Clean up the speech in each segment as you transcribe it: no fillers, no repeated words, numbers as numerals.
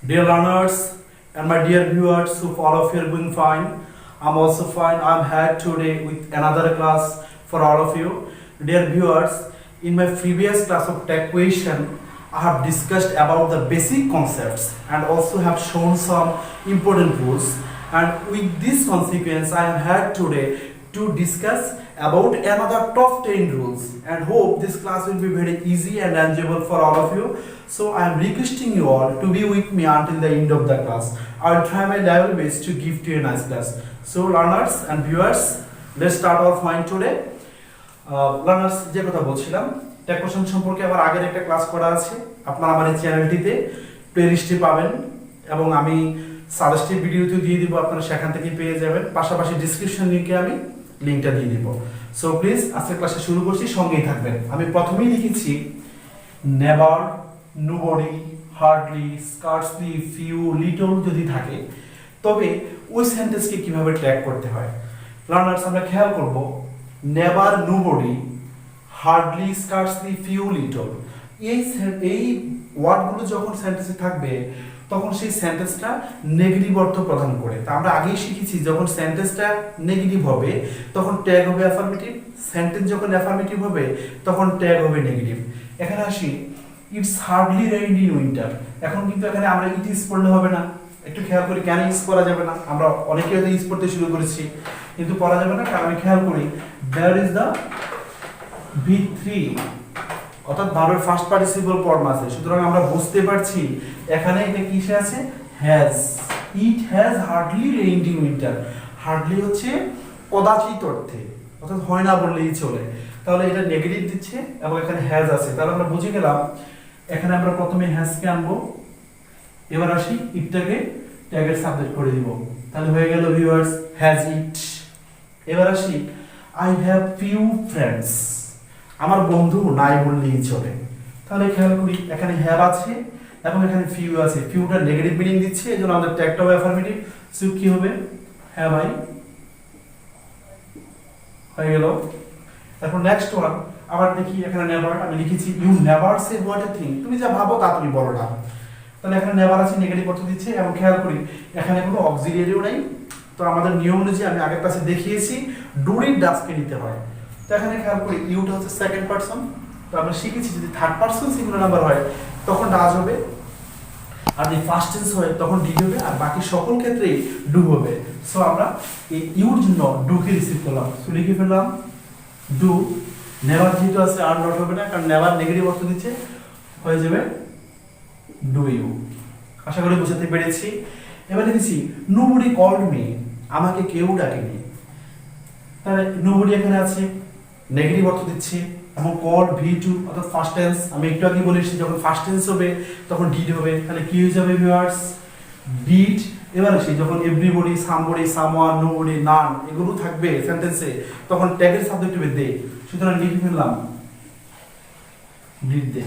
Dear learners and my dear viewers, hope all of you are doing fine. I'm also fine. I'm here today with another class for all of you. Dear viewers, in my previous class of tech question, I have discussed about the basic concepts and also have shown some important rules. And with this consequence, I am here today to discuss about another top 10 rules, and hope this class will be very easy and enjoyable for all of you. So I am requesting you all to be with me until the end of the class. I will try my level best to give to you a nice class. So learners and viewers, let's start our fine today. Learners, যে কথা বলছিলাম take question সম্পর্কে আবার আগের একটা class করা আছে, আপনারা আমার এই চ্যানেলটিতে প্লেলিস্টে পাবেন এবং আমি সাজেস্টেড ভিডিওতে দিয়ে দিব, আপনারা সেখান থেকে পেয়ে যাবেন। পাশাপাশি ডেসক্রিপশন লিংকে আমি লিংকটা দিয়ে দিব। সো প্লিজ আজকের ক্লাসে শুরু করছি, সঙ্গেই থাকবেন। আমি প্রথমেই লিখেছি never, nobody, hardly, scarcely, few, little যদি থাকে তবে ওই সেন্টেন্সকে কিভাবে ট্যাগ করতে হয়। লার্নার্স, আমরা খেয়াল করব never, nobody, hardly, scarcely, few, little এই ওয়ার্ডগুলো যখন সেন্টেন্সে থাকবে তখন সেই সেন্টেন্সটা নেগেটিভ অর্থ প্রদান করে। তা আমরা আগেই শিখেছি যখন সেন্টেন্সটা নেগেটিভ হবে তখন ট্যাগ হবে অ্যাফার্মেটিভ, সেন্টেন্স যখন অ্যাফার্মেটিভ হবে তখন ট্যাগ হবে নেগেটিভ। এখানে আসি it's hardly rained in winter. এখন কিন্তু এখানে আমরা ইট ইজ পড়লে হবে না, একটু খেয়াল করি কেন ইজ পড়া যাবে না। আমরা অনেকে হয়তো ইজ পড়তে শুরু করেছি কিন্তু পড়া যাবে না, কারণ আমি খেয়াল করি দেয়ার ইজ দ্য V3 অর্থাৎ ভার্বের ফার্স্ট পার্টিসিপল ফর্ম আছে, সুতরাং আমরা বুঝতে পারছি এখানে এটা কিসে আছে, has. It has hardly rained in winter. Hardly হচ্ছে কদাচিৎ অর্থে, অর্থাৎ হয় না বললেই চলে, তাহলে এটা নেগেটিভ দিচ্ছে এবং এখানে হ্যাজ আছে, তাহলে আমরা বুঝে গেলাম এখানে আমরা প্রথমে হ্যাজকে আনবো, এবার আসি ইটটাকে ট্যাগের সাবজেক্ট করে দিব, তাহলে হয়ে গেল ভিউয়ার্স হ্যাজ ইট। এবার আসি আই হ্যাভ ফিউ ফ্রেন্ডস, আমার বন্ধু নাই বললেই চলে, তাহলে খেয়াল করি এখানে হ্যাভ আছে এবং এখানে ফিউ আছে, ফিউটা নেগেটিভ মিনিং দিচ্ছে এই জন্য আমাদের ট্যাগটাও অ্যাফার্মেটিভ, সো কি হবে হ্যাভ আই, হয়ে গেল। তারপর নেক্সট ওয়ান আবার দেখি এখানে নেভার, আমি লিখেছি you never say what a thing, তুমি যা ভাবো তা তুমি বলো না, তাহলে এখানে নেভার আছে নেগেটিভ অর্থ দিচ্ছে এবং খেয়াল করি এখানে কোনো অক্সিলিয়ারিও নাই। তো আমাদের নিয়ম অনুযায়ী আমি আগের ক্লাসে দেখিয়েছি ডুরিং ডাসকে নিতে হয়, তো এখানে খেয়াল করি ইউটা হচ্ছে সেকেন্ড পারসন, তো আমরা শিখেছি যদি থার্ড পারসন সিঙ্গুলার নাম্বার হয় তখন ডাজ হবে, আর যদি ফার্স্ট টেন্স হয় তখন ডি হবে, আর বাকি সকল ক্ষেত্রেই ডু হবে। সো আমরা এই ইউর জন্য ডুকে রিসিভ করলাম, সো লিখে ফেললাম ডু। নেভার যেহেতু আছে আর নট হবে না, কারণ নেভার নেগেটিভ অর্থ দিচ্ছে, হয়ে যাবে ডু ইউ। আশা করি বুঝাতে পেরেছি। এবার লিখেছি নোবডি কল্ড মি, আমাকে কেউ ডাকেনি, তাহলে নোবডি এখানে আছে নেগেটিভ অর্থ দিচ্ছে এবং কল্ড V2 অর্থাৎ ফার্স্ট টেন্স, আমি একটু আগে বলেছি যখন ফার্স্ট টেন্স হবে তখন ডিড হবে, তাহলে কি হয়ে যাবে ভিউয়ার্স ডিড। এবার আসি যখন এভরিবডি, সামবডি, সামওয়ান, নোবডি, নান এগুলো থাকবে সেন্টেন্সে তখন ট্যাগের সাবজেক্ট হবে দে, সুতরাং লিখে ফেললাম ডিড দে।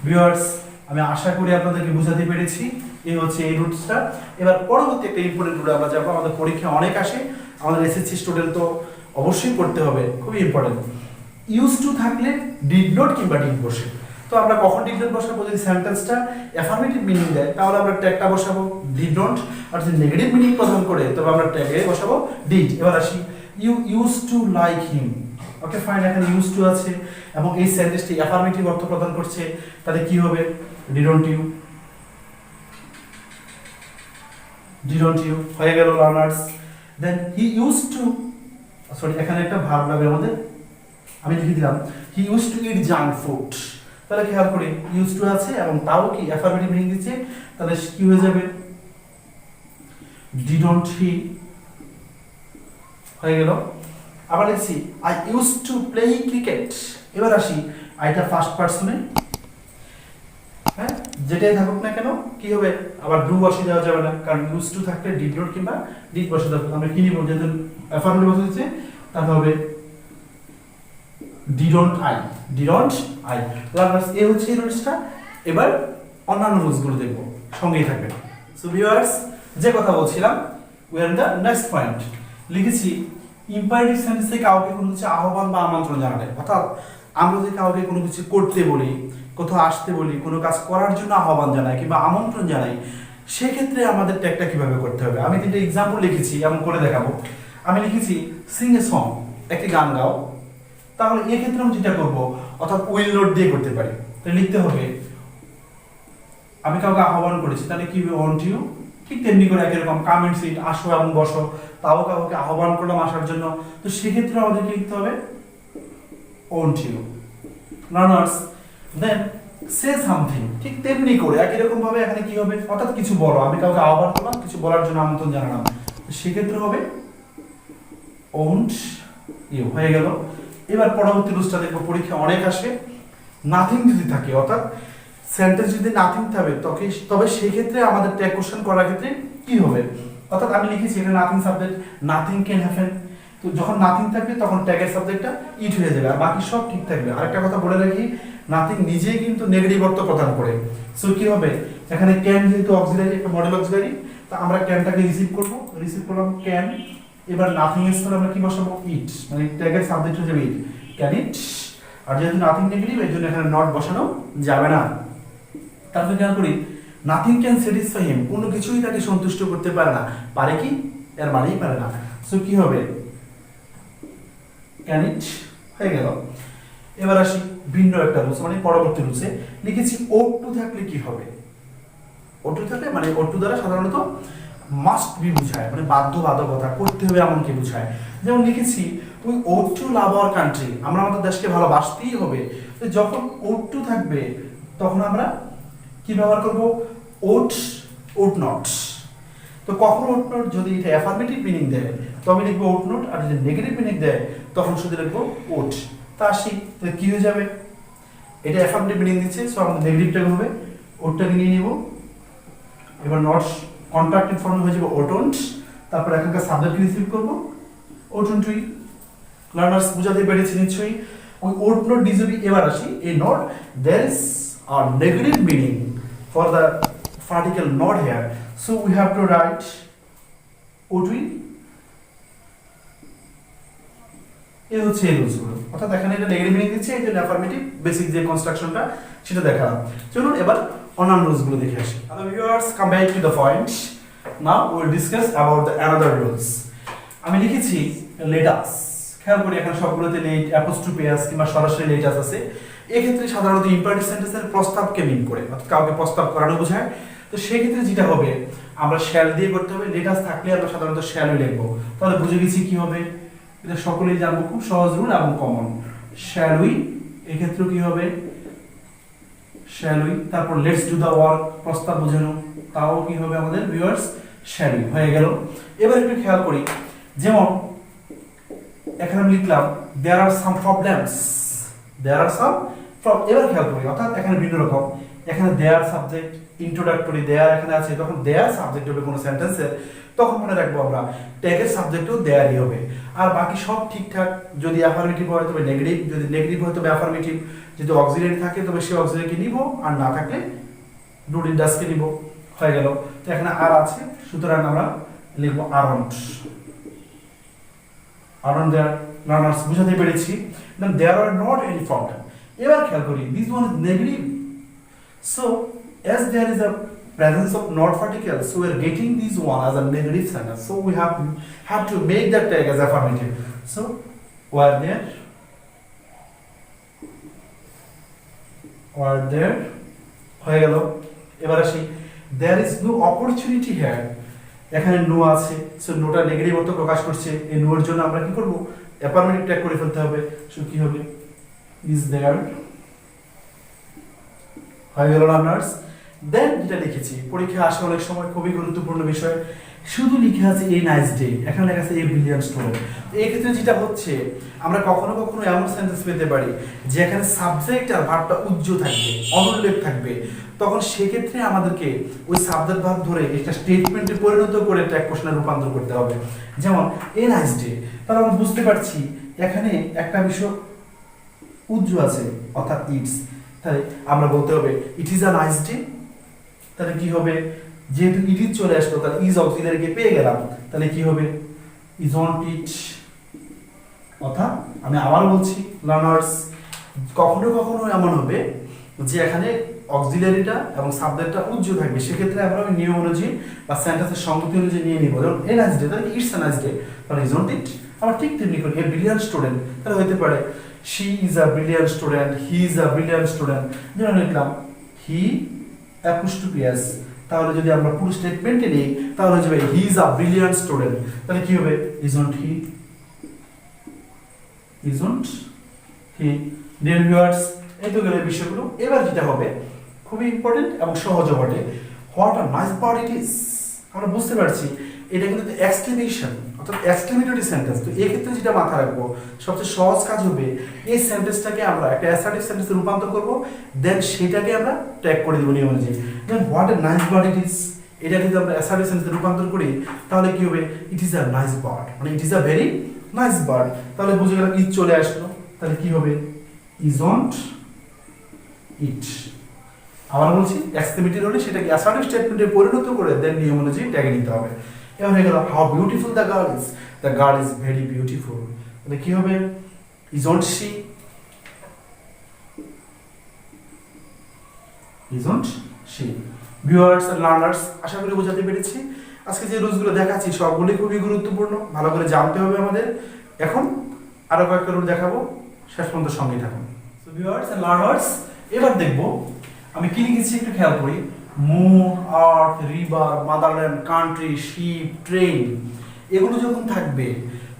ভিউয়ার্স, আমি আশা করি আপনাদেরকে বুঝাতে পেরেছি, এই হচ্ছে এই রুটসটা। এবার পরবর্তী একটা ইম্পর্টেন্ট রুটে আমরা যাবো, আমাদের পরীক্ষা অনেক আসে, আমাদের এসএসসি স্টুডেন্ট তো অবশ্যই করতে হবে, খুবই ইম্পর্টেন্ট। ইউজ টু থাকলে ডিড নট কিংবা ডিড বসে, তো আমরা কখন ডিড নট বসাবো, যদি সেন্টেন্সটা অ্যাফার্মেটিভ মিনিং দেয় তাহলে আমরা ট্যাগটা বসাবো ডিড নট, আর যদি নেগেটিভ মিনিং প্রদান করে তবে আমরা ট্যাগে বসাবো ডিড। এবার আসি you use to like him, okay fine, এখানে ইউজ টু আছে এবং এই সেন্টেন্সটি অ্যাফার্মেটিভ অর্থ প্রদান করছে, তাহলে কি হবে ডিডন্ট ইউ, ডিডন্ট ইউ হয়ে গেল learners. Then he use to, sorry এখানে একটা ভার্ব লাগবে আমাদের, আমি লিখে দিলাম he use to eat junk food, তাহলে খেয়াল করি ইউজ টু আছে এবং তাও কি অ্যাফার্মেটিভ মিনিং দিচ্ছে, তাহলে কি হয়ে যাবে ডিডন্ট হি, হয়ে গেল। আবার লিখছি I use to play cricket, এবার আসি আইটা ফার্স্ট পারসনে, হ্যাঁ যেটাই থাকুক না কেন কি হবে আবার ডু বসে দেওয়া যাবে না, কারণ ইউজ টু থাকলে ডিড নট কিংবা ডিড বসে দেওয়া, আমরা কি নিব যেহেতু অ্যাফার্মেটিভ বসে দিচ্ছে তাহলে হবে didn't I, didn't I. Learners এই হচ্ছে এই রুলসটা। এবার অন্যান্য রুলসগুলো দেখব, সঙ্গেই থাকবেন। সো ভিউয়ার্স, যে কথা বলছিলাম we are the next point, লিখেছি ইম্পারেটিভ সেন্টেন্সে কাউকে কোনো কিছু আহ্বান বা আমন্ত্রণ জানালে, অর্থাৎ আমরা যদি কাউকে কোনো কিছু করতে বলি, কোথাও আসতে বলি, কোনো কাজ করার জন্য আহ্বান জানাই কিংবা আমন্ত্রণ জানাই, সেক্ষেত্রে আমাদের ট্যাগটা কিভাবে করতে হবে, আমি তিনটা এক্সাম্পল লিখেছি, এমন করে দেখাবো। আমি লিখেছি সিং এ সং, একটি গান গাও। তাহলে এক্ষেত্রে আমি যেটা করবো, অর্থাৎ উইল নোট দিয়ে করতে পারি। তাহলে লিখতে হবে, আমি কাউকে আহ্বান করেছি, তাহলে কি ওয়ান্ট ইউ, ঠিক তেমনি করে একই রকম কাম এন্ড সিট, আসো এবং বসো, তাও কাউকে আহ্বান করলাম আসার জন্য, তো সেক্ষেত্রে আমাদেরকে লিখতে হবে want you. Learners then say something, ঠিক তেমনি করে একই রকম ভাবে এখানে কি হবে, অর্থাৎ কিছু বলো, আমি কাউকে আহ্বান করলাম, কিছু বলার জন্য আমন্ত্রণ জানালাম, সেক্ষেত্রে হবে ওন্ট ইউ, হয়ে গেল। এবার পরবর্তী রুলসটা দেখবো, পরীক্ষা অনেক আসে। নাথিং যদি থাকে, অর্থাৎ সেন্টেন্স যদি নাথিং থাকে, তবে সেই ক্ষেত্রে আমাদের ট্যাগ কোশ্চেন করার ক্ষেত্রে কি হবে, অর্থাৎ আমি লিখেছি এখানে nothing subject, nothing can happen. তো যখন নাথিং থাকবে তখন ট্যাগের সাবজেক্টটা ইট হয়ে যাবে, আর বাকি সব ঠিক থাকবে। আরেকটা কথা বলে রাখি, নাথিং নিজেই কিন্তু নেগেটিভ অর্থ প্রদান করে। সো কি হবে, এখানে ক্যান যেহেতু অক্সিলারি, একটা মডেল অক্সিলারি, তা আমরা ক্যানটাকে রিসিভ করলাম ক্যান। এবার নাথিং এর সাথে আমরা কি বসাবো, ইট, মানে ট্যাগের সাবজেক্ট হয়ে যাবে ইট, ক্যান ইট। আর যেহেতু নাথিং নেগেটিভ, এই জন্য এখানে নট বসানো যাবে না। তারপরে খেয়াল করি, নাথিং ক্যান স্যাটিসফাই হিম, কোনো কিছুই তাকে সন্তুষ্ট করতে পারে না। পারে কি, এর মানেই পারে না। সো কি হবে, ক্যান ইট, হয়ে গেল। এবার আসি ভিন্ন একটা রুলস, মানে পরবর্তী রুলসে লিখেছি ওট টু থাকলে কি হবে। ওট টু থাকলে মানে ওট টু দ্বারা সাধারণত মাস্ট বি বুঝায়, মানে বাধ্যবাধকতা, করতে হবে এমনকি বুঝায়। যেমন লিখেছি we ought to love our country, আমরা আমাদের দেশকে ভালোবাসতেই হবে। তো যখন ওট টু থাকবে তখন আমরা কি ব্যবহার করব, ওট, ওট নট। তো কখন ওট নট, যদি এটা অ্যাফার্মেটিভ মিনিং দেয় তবে লিখবো ওট নট, আর যদি নেগেটিভ মিনিং দেয় তখন শুধু লিখবো ওট। তা আসি, তাহলে কি হয়ে যাবে, এটা অ্যাফার্মেটিভ মিনিং দিচ্ছে, সো আমাদের নেগেটিভটা হবে, ওটটাকে নিয়ে নিব। এবার নট কন্ট্রাক্টিভ ফর্ম হয়ে যাবে ওটন্ট, তারপর এখানকার সাবজেক্ট রিসিভ করব ওটন্টুই। লার্নার্স বুঝাতে পেরেছি নিশ্চয়ই। ওই ওট নট ডিজবি। এবার আসি, এই not, there is a negative meaning for the particle not here, so we have to write ওটুই। এই হচ্ছে এই রুলসগুলো, অর্থাৎ এখানে এটা নেগেটিভ মিনিং দিচ্ছে, এই জন্য অ্যাফার্মেটিভ বেসিক যে কনস্ট্রাকশনটা সেটা দেখালাম। চলুন এবার অন্যান্য রুলসগুলো দেখে আসি। Hello viewers, come back to the point. Now we will discuss about the another rules. আমি লিখেছি লেট আস, খেয়াল করি এখানে সবগুলোতে লেট, অ্যাপোস্ট্রোফি আস কিংবা সরাসরি লেট আস আছে। এক্ষেত্রে সাধারণত ইম্পারেটিভ সেন্টেন্সের প্রস্তাবকে মিন করে, অর্থাৎ কাউকে প্রস্তাব করানো বোঝায়। তো সেই ক্ষেত্রে যেটা হবে, আমরা শ্যাল দিয়ে করতে হবে। লেট আস থাকলে আমরা সাধারণত শ্যালই লিখবো। তাহলে বুঝে গেছি কি হবে, এটা সকলেই জানবো, খুব সহজ রুল এবং কমন। শ্যাল উই, এক্ষেত্রেও কি হবে, শ্যাল উই। তারপর লেটস ডু দ্য ওয়ার্ক, প্রস্তাব বোঝানো, তাও কি হবে আমাদের ভিউয়ার্স, শ্যাল উই, হয়ে গেল। এবার একটু খেয়াল করি, যেমন এখানে আমি লিখলাম দেয়ার আর সাম প্রবলেমস, দেয়ার আর সাম প্রবলেম। এবার খেয়াল করি, অর্থাৎ এখানে ভিন্ন রকম, এখানে দেয়ার সাবজেক্ট, ইন্ট্রোডাক্টরি দেয়ার এখানে আছে, তখন দেয়ার সাবজেক্ট হবে কোনো সেন্টেন্সের, তখন মনে রাখবো আমরা ট্যাগের সাবজেক্টও দেয়ারই হবে। আর বাকি সব ঠিকঠাক, যদি অ্যাফার্মেটিভ হয় তবে নেগেটিভ, যদি নেগেটিভ হয় তবে অ্যাফার্মেটিভ, যদি অক্সিলারি থাকে তবে সেই অক্সিলারিকে নিব, আর না থাকলে ডু ডিড ডাজকে নিব, হয়ে গেল। তো এখানে আর আছে, সুতরাং আমরা লিখবো আরন্ট, আরন্ট দেয়ার। লার্নার্স বুঝাতে পেরেছি। দেন দেয়ার আর নট এনি প্রবলেম। এবার খেয়াল করি, this one is negative, so as there is a presence of not particle, so we are getting this one as a negative sentence, so we have to make that tag as affirmative. So were there হয়ে গেল। এবার আসি, there is no opportunity here, এখানে no আছে, so নোটা negative অর্থ প্রকাশ করছে। এই no এর জন্য আমরা কি করব, অ্যাফার্মেটিভ ট্যাগ করে ফেলতে হবে। সো কি হবে, is there, হয়ে গেল লার্নার্স। দেন যেটা লিখেছি, পরীক্ষা আসে অনেক সময় খুবই গুরুত্বপূর্ণ বিষয়, শুধু লিখে আছে এ নাইস ডে, এখানে লেখা আছে এ ব্রিলিয়ান্ট স্টুডেন্ট। এই ক্ষেত্রে যেটা হচ্ছে, আমরা কখনো কখনো এমন সেন্টেন্স পেতে পারি যেখানে সাবজেক্ট আর ভার্বটা উজ্জ্বল থাকবে, অনুল্লেখ থাকবে, তখন সেক্ষেত্রে আমাদেরকে ওই সাবজেক্ট ভার্ব ধরে একটা স্টেটমেন্টে পরিণত করে ট্যাগ কোশ্চেনে রূপান্তর করতে হবে। যেমন এ নাইস ডে, তাহলে আমরা বুঝতে পারছি এখানে একটা বিষয় উজ্জ্বল আছে, অর্থাৎ ইটস, তাহলে আমরা বলতে হবে it is a nice day. তাহলে কি হবে, যেহেতু ইট ইজ চলে আসলো, তাহলে ইজ অক্সিলারিকে পেয়ে গেলাম, তাহলে কি হবে, ইজ অন ইট। অর্থাৎ আমি আবার বলছি লার্নার্স, কখনো কখনো এমন হবে যে এখানে অক্সিলারিটা এবং সাবজেক্টটা উজ্জ্বল থাকবে, সেক্ষেত্রে আমরা নিয়ম অনুযায়ী বা সেন্টেন্সের সংগতি অনুযায়ী নিয়ে নিব। যেমন এ নাইস ডে, তাহলে ইটস এ নাইস ডে, তাহলে ইজন্ট ইট। আবার ঠিক তেমনি করি এ ব্রিলিয়ান্ট স্টুডেন্ট, তাহলে হতে পারে she is a brilliant student, he is a brilliant student. যেমন লিখলাম হি অ্যাপোস্ট্রোফি, তাহলে যদি আমরা পুরো স্টেটমেন্টে নিই তাহলে হয়ে যাবে he is a brilliant student, তাহলে কি হবে isn't he, isn't he. Dear viewers, এই তো গেল বিষয়গুলো। এবার যেটা হবে খুবই ইম্পর্টেন্ট এবং সহজও বটে, what a nice bird it is. আমরা বুঝতে পারছি এটা কিন্তু এক্সক্লেমেশন অর্থাৎ এক্সক্লেমেটরি সেন্টেন্স। তো এই ক্ষেত্রে যেটা মাথায় রাখবো সবচেয়ে সহজ কাজ হবে এই সেন্টেন্সটাকে আমরা একটা অ্যাসার্টিভ সেন্টেন্সে রূপান্তর করব, দেন সেটাকে আমরা ট্যাগ করে দেবো নিয়ম অনুযায়ী। Then what a nice bird it is, এটা যদি আমরা অ্যাসার্টিভ সেন্টেন্সে রূপান্তর করি তাহলে কি হবে it is a nice bird, মানে it is a very nice bird. তাহলে বুঝে গেলাম ইজ চলে আসলো, তাহলে কি হবে ইজন্ট ইট। আবার বলছি এক্সক্লেমেটরি হলে সেটাকে অ্যাসার্টিভ স্টেটমেন্টে পরিণত করে দেন নিয়ম অনুযায়ী ট্যাগে নিতে হবে। এবার হয়ে গেল how beautiful the girl is, the girl is very beautiful, তাহলে কি হবে isn't she, isn't she. Viewers and learners, আশা করি বোঝাতে পেরেছি। আজকে যে রুলসগুলো দেখাচ্ছি সবগুলোই খুবই গুরুত্বপূর্ণ, ভালো করে জানতে হবে আমাদের। এখন আরো কয়েকটা রুল দেখাবো, শেষ পর্যন্ত সঙ্গে থাকুন। সো ভিউয়ার্স এন্ড লার্নার্স, এবার দেখবো আমি কি লিখেছি একটু খেয়াল করি। Moon, earth, river, motherland, country, ship, train, এগুলো যখন থাকবে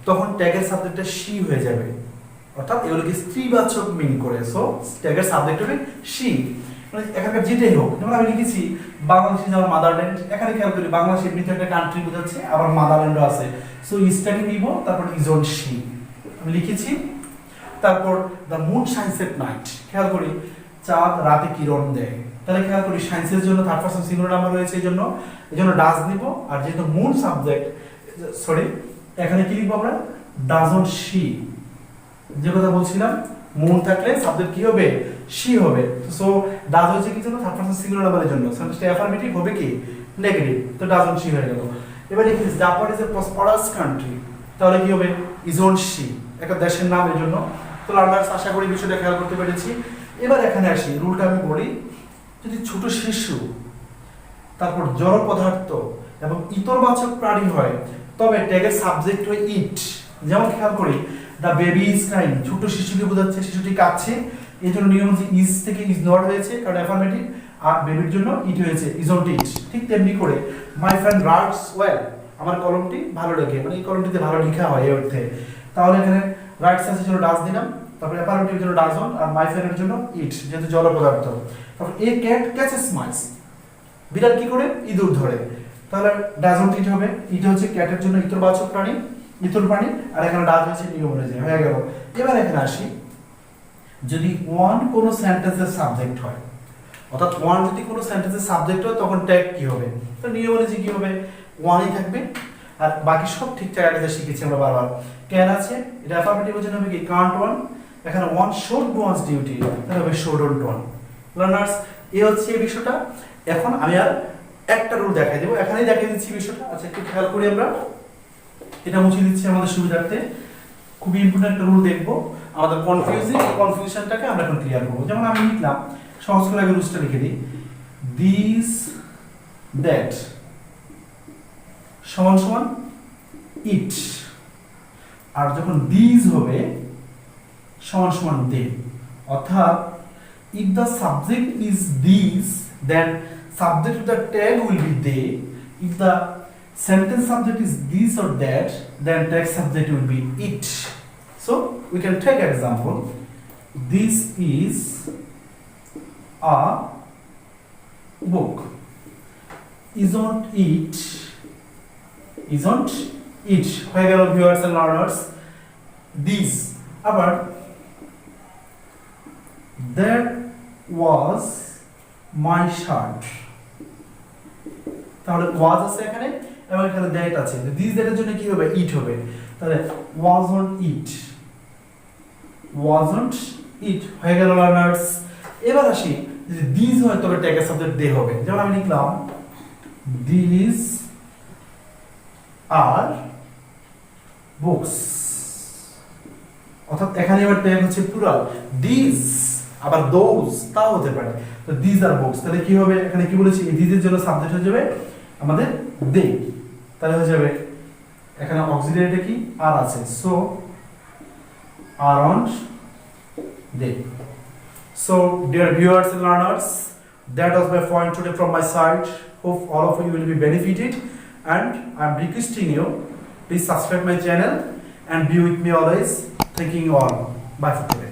তখন ট্যাগের সাবজেক্টটা শি হয়ে যাবে, অর্থাৎ এগুলোকে স্ত্রীবাচক মিন করে। সো ট্যাগের সাবজেক্ট হবে শি, মানে এখানকার যেটাই হোক। যেমন আমি লিখেছি বাংলাদেশ ইজ আওয়ার মাদারল্যান্ড, এখানে খেয়াল করি বাংলাদেশ এমনিতে একটা কান্ট্রি বোঝাচ্ছে, আবার মাদারল্যান্ডও আছে। সো ইজটাকে নিব, তারপর ইজন্ট শি আমি লিখেছি। তারপর the moon shines at night, খেয়াল করি চাঁদ রাতে কিরণ দেয়, তাহলে খেয়াল করি সায়েন্সের জন্য থার্ড পারসন সিঙ্গুলার নাম্বার রয়েছে, এই জন্য ডাজ নিব। আর যেহেতু মুন সাবজেক্ট, সরি এখানে কি লিখবো আমরা ডাজন্ট শি, যে কথা বলছিলাম মুন থাকলে সাবজেক্ট কি হবে শি হবে। সো ডাজ হচ্ছে কি জন্য থার্ড পারসন সিঙ্গুলার নাম্বারের জন্য, সেন্টেন্সটা অ্যাফার্মেটিভ হবে কি নেগেটিভ, তো ডাজন্ট শি হয়ে গেল। এবার লিখেছি Japan is a prosperous country, তাহলে কি হবে ইজন্ট শি, একটা দেশের নাম এর জন্য। তো লার্নার্স আশা করি বিষয়টা খেয়াল করতে পেরেছি। এবার এখানে আসি, রুলটা আমি বলি, যদি ছোট শিশু তারপর জড় পদার্থ এবং ইতরবাচক প্রাণী হয় তবে ট্যাগের সাবজেক্ট হয় ইট। যেমন খেয়াল করি দ্য বেবি ইজ ক্রাইং, ছোট শিশুকে বোঝাচ্ছে, শিশুটি কাঁদছে, এই জন্য নিয়ম হচ্ছে ইজ থেকে ইজ নট হয়েছে কারণ অ্যাফার্মেটিভ, আর বেবির জন্য ইট হয়েছে ইজন্ট ইট। ঠিক তেমনি করে মাই ফ্রেন্ড রাইটস ওয়েল, আমার কলমটি ভালো লেখে, মানে এই কলমটিতে ভালো লেখা হয় এই অর্থে। তাহলে এখানে রাইটস আছে জন্য ডাজ দিলাম, তারপরে অ্যাফার্মেটিভের জন্য ডাজন্ট, আর মাই ফ্রেন্ডের জন্য ইট যেহেতু জড় পদার্থ। তারপর এ ক্যাট ক্যাচেস মাইস, বিড়াল কি করে ইঁদুর ধরে, তাহলে ডাজন্ট ইট হবে। ইট হচ্ছে ক্যাটের জন্য ইতরবাচক প্রাণী, ইতর প্রাণী, আর এখানে ডাজ হচ্ছে নিয়ম অনুযায়ী হয়ে গেল। এবার এখানে আসি, যদি ওয়ান কোন সেন্টেন্সের সাবজেক্ট হয়, অর্থাৎ ওয়ান যদি কোনো সেন্টেন্সের সাবজেক্ট হয় তখন ট্যাগ কি হবে, তো নিয়ম অনুযায়ী কি হবে ওয়ানই থাকবে, আর বাকি সব ঠিকঠাক আগে যা শিখেছি আমরা বারবার। ক্যান আছে, এটা অ্যাফার্মেটিভের জন্য হবে কি কান্ট ওয়ান, এখানে one should do one's duty, তাহলে হবে শুডন্ট ওয়ান। লার্নার্স, এই হচ্ছে এই বিষয়টা। এখন আমি আর একটা রুল দেখাই দেবো, এখানেই দেখাই দিচ্ছি বিষয়টা। আচ্ছা একটু খেয়াল করি, আমরা এটা মুছে দিচ্ছি আমাদের সুবিধার্থে। খুবই ইম্পর্টেন্ট একটা রুল দেখবো, আমাদের কনফিউজিং, এই কনফিউশনটাকে আমরা এখন ক্লিয়ার করবো। যেমন আমি লিখলাম, সহজ করে আগে রুলসটা লিখে দিই, দিস দ্যাট সমান সমান ইট, আর যখন দিস হবে সমান সমান দে, অর্থাৎ if the subject is these then subject to the tag will be they, if the sentence subject is this or that then tag subject will be it. So we can take example, this is a book, isn't it হয়ে গেল viewers and learners this। আবার that was my shirt, তাহলে was আছে এখানে এবং এখানে that আছে, this that এর জন্য কি হবে it হবে, তাহলে wasn't it হয়ে গেল লার্নার্স। এবার আসি, যদি these হয় তবে ট্যাগের সাবজেক্ট they হবে। যেমন আমি লিখলাম these are books, অর্থাৎ এখানে এবার ট্যাগ হচ্ছে প্লুরাল, these আবার those তাও হতে পারে। তো these are books, তাহলে কি হবে, এখানে কি বলেছি, এই these এর জন্য সাবজেক্ট হয়ে যাবে আমাদের they, তাহলে হয়ে যাবে এখানে অক্সিলারিটা কি আর আছে, so aren't they. So dear viewers and learners, that was my point today from my side. Hope all of you will be benefited, and I'm requesting you, please subscribe my channel and be with me always. Thanking you all. Bye for today.